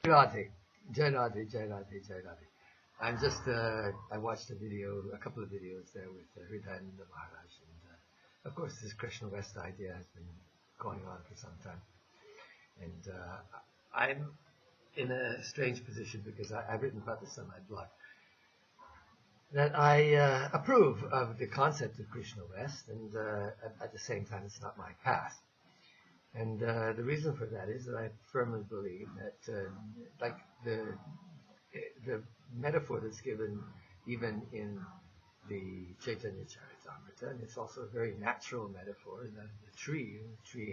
Radhe, Jai Radhe, Jai Radhe, Jai Radhe. I'm just, I watched a couple of videos there with Hridayananda Maharaj. And of course, this Krishna West idea has been going on for some time. And I'm in a strange position because I've written about this on my blog. That I approve of the concept of Krishna West, and at the same time, it's not my path. And the reason for that is that I firmly believe that, like the metaphor that's given even in the Chaitanya Charitamrita, and it's also a very natural metaphor, the tree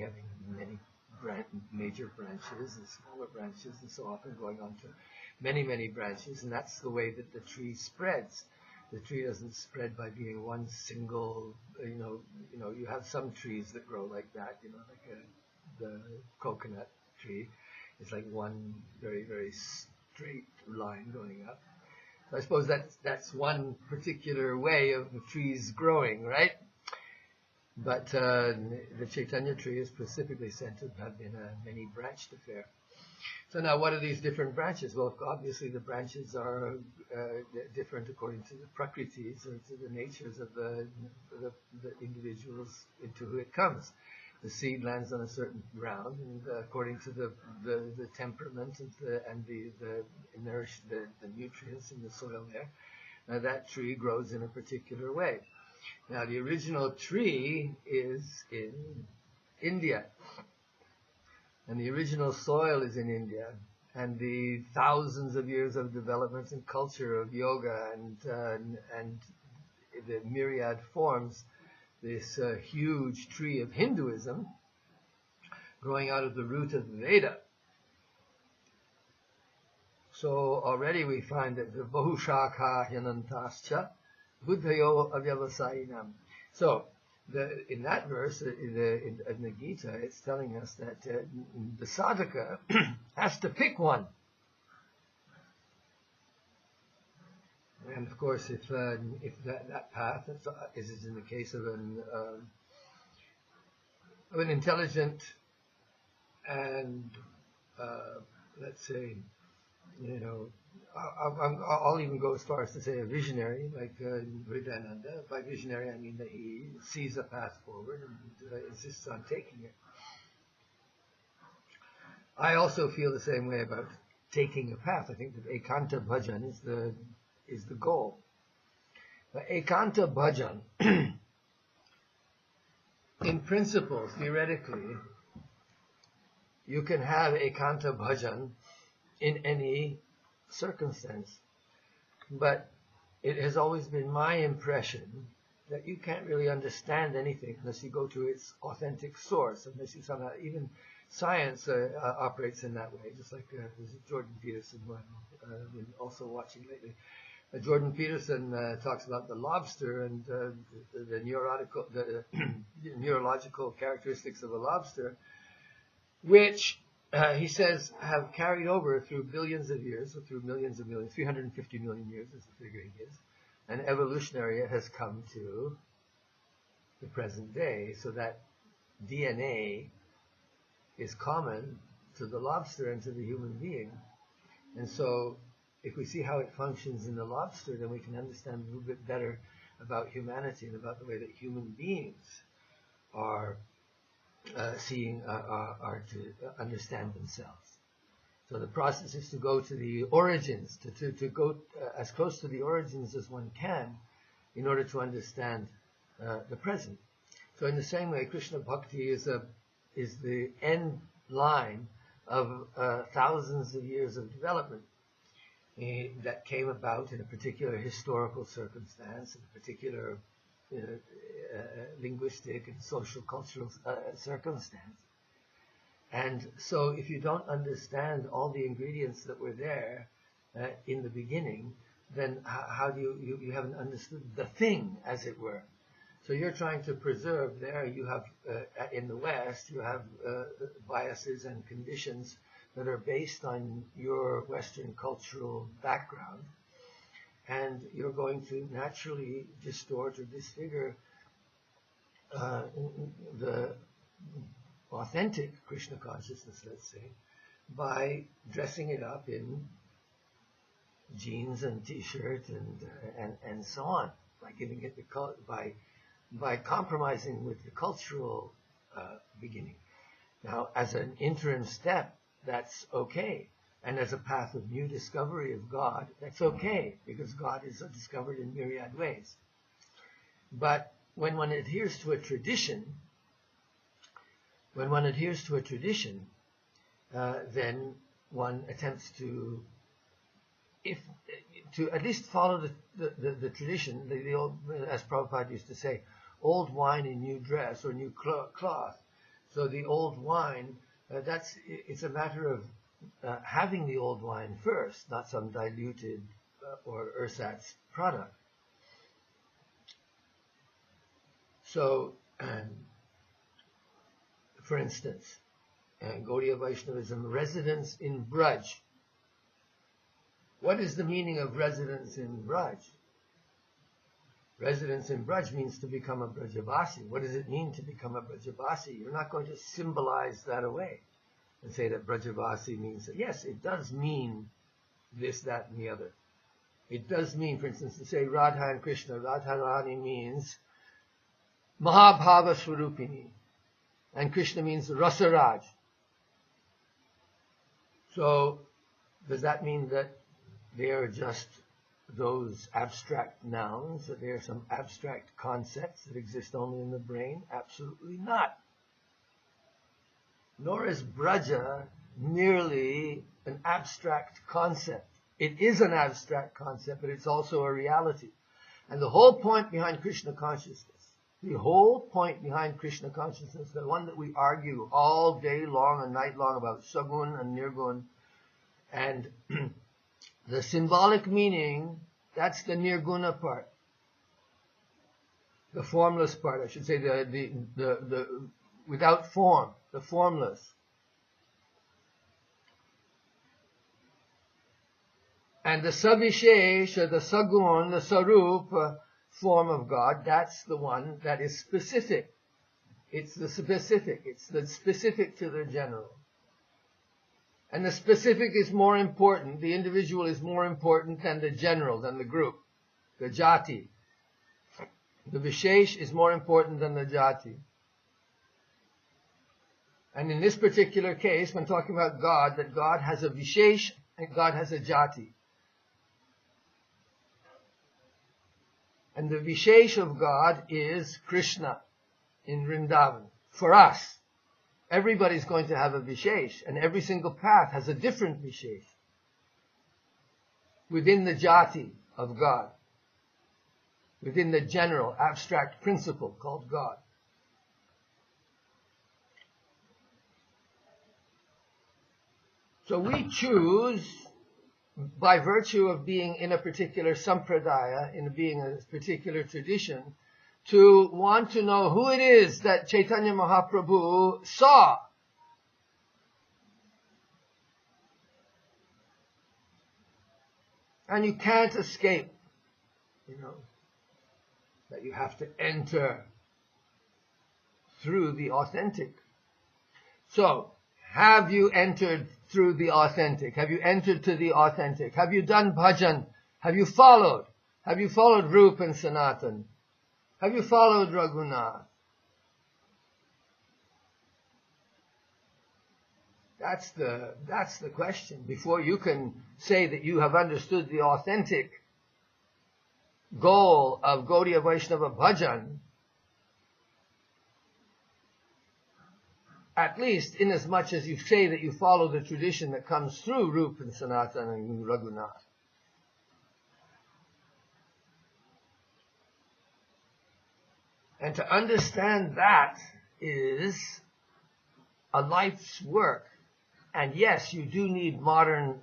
having many major branches and smaller branches, and so often going on to many, many branches, and that's the way that the tree spreads. The tree doesn't spread by being one single, you have some trees that grow like that, like the coconut tree. It's like one very, very straight line going up. So I suppose that's one particular way of the trees growing, right? But the Chaitanya tree is specifically said to have been a many-branched affair. So now, what are these different branches? Well, obviously the branches are different according to the prakritis, or to the natures of the individuals into who it comes. The seed lands on a certain ground, and according to the temperament and the nutrients in the soil there, that tree grows in a particular way. Now, the original tree is in India, and the original soil is in India, and the thousands of years of development and culture of yoga and the myriad forms, this huge tree of Hinduism growing out of the root of the Veda. So already we find that the Bahushakha Hyanantascha Buddhayo Avyavasayinam. So in that verse, in the Gita, it's telling us that the sadhaka has to pick one. And of course, if that path, as is in the case of an intelligent and let's say, I'll even go as far as to say a visionary, like Hridayananda. By visionary, I mean that he sees a path forward and insists on taking it. I also feel the same way about taking a path. I think that Ekanta Bhajan is the goal. But Ekanta Bhajan, in principle, theoretically, you can have Ekanta Bhajan in any circumstance. But it has always been my impression that you can't really understand anything unless you go to its authentic source, unless you somehow, even science operates in that way, just like there's Jordan Peterson, who I've been also watching lately. Jordan Peterson talks about the lobster and the neurological characteristics of a lobster, which he says have carried over through billions of years, or through millions of millions, 350 million years is the figure he gives, and evolutionary has come to the present day, so that DNA is common to the lobster and to the human being. And so if we see how it functions in the lobster, then we can understand a little bit better about humanity and about the way that human beings are are to understand themselves. So the process is to go to the origins, to go as close to the origins as one can in order to understand the present. So in the same way, Krishna Bhakti is the end line of thousands of years of development that came about in a particular historical circumstance, in a particular linguistic and social cultural circumstance. And so if you don't understand all the ingredients that were there in the beginning, then how do you haven't understood the thing, as it were. So you're trying to preserve there, you have, in the West, you have biases and conditions that are based on your Western cultural background, and you're going to naturally distort or disfigure the authentic Krishna consciousness, let's say, by dressing it up in jeans and t-shirt and so on, by giving it by compromising with the cultural beginning. Now, as an interim step, that's okay. And as a path of new discovery of God, that's okay, because God is discovered in myriad ways. But when one adheres to a tradition, then one attempts to at least follow the tradition, the old, as Prabhupada used to say, old wine in new dress or new cloth. So the old wine, it's a matter of having the old wine first, not some diluted or ersatz product. So, for instance, Gaudiya Vaishnavism, residence in Braj. What is the meaning of residence in Braj? Residence in Braj means to become a Brajavasi. What does it mean to become a Brajavasi? You're not going to symbolize that away and say that Brajavasi means that. Yes, it does mean this, that, and the other. It does mean, for instance, to say Radha and Krishna. Radharani means Mahabhava Swarupini, and Krishna means Rasaraj. So, does that mean that they are just those abstract nouns, that they are some abstract concepts that exist only in the brain? Absolutely not. Nor is Braja merely an abstract concept. It is an abstract concept, but it's also a reality. And the whole point behind Krishna consciousness, the one that we argue all day long and night long about Sagun and Nirgun, and the symbolic meaning, that's the Nirguna part. The formless part, I should say, the without form, the formless. And the Savishesh, or the Sagun, the Sarup form of God, that's the one that is specific. It's the specific to the general. And the specific is more important, the individual is more important than the general, than the group, the jati. The Vishesh is more important than the jati. And in this particular case, when talking about God, that God has a Vishesh and God has a jati. And the Vishesh of God is Krishna in Vrindavan. For us, everybody's going to have a Vishesh, and every single path has a different Vishesh within the jati of God, within the general abstract principle called God. So we choose, by virtue of being in a particular sampradaya, in being a particular tradition, to want to know who it is that Chaitanya Mahaprabhu saw. And you can't escape, that you have to enter through the authentic. So, have you entered through the authentic? Have you entered to the authentic? Have you done bhajan? Have you followed? Have you followed Rup and Sanatan? Have you followed Raghunath? That's the question. Before you can say that you have understood the authentic goal of Gaudiya Vaishnava bhajan, at least inasmuch as you say that you follow the tradition that comes through Rup and Sanatan and Raghunath. And to understand that is a life's work. And yes, you do need modern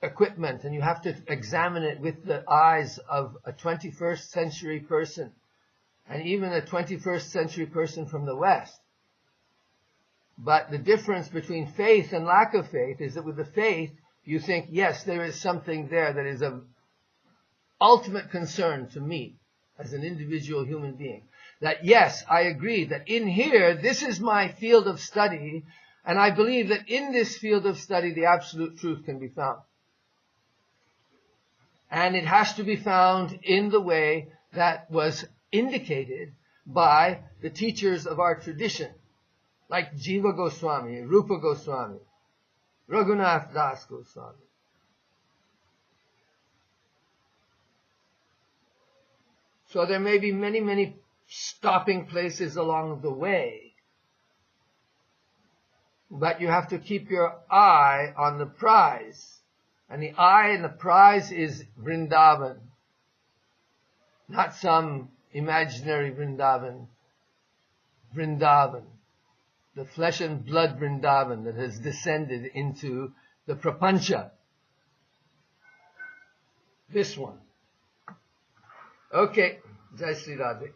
equipment, and you have to examine it with the eyes of a 21st century person, and even a 21st century person from the West. But the difference between faith and lack of faith is that with the faith, you think, yes, there is something there that is of ultimate concern to me as an individual human being. That yes, I agree that in here, this is my field of study, And I believe that in this field of study, the absolute truth can be found. And it has to be found in the way that was indicated by the teachers of our tradition, like Jiva Goswami, Rupa Goswami, Raghunath Das Goswami. So there may be many, many stopping places along the way, but you have to keep your eye on the prize. And the eye and the prize is Vrindavan, not some imaginary Vrindavan. Vrindavan, the flesh and blood Vrindavan that has descended into the Prapancha. This one. Okay, Jai Sri Radhe.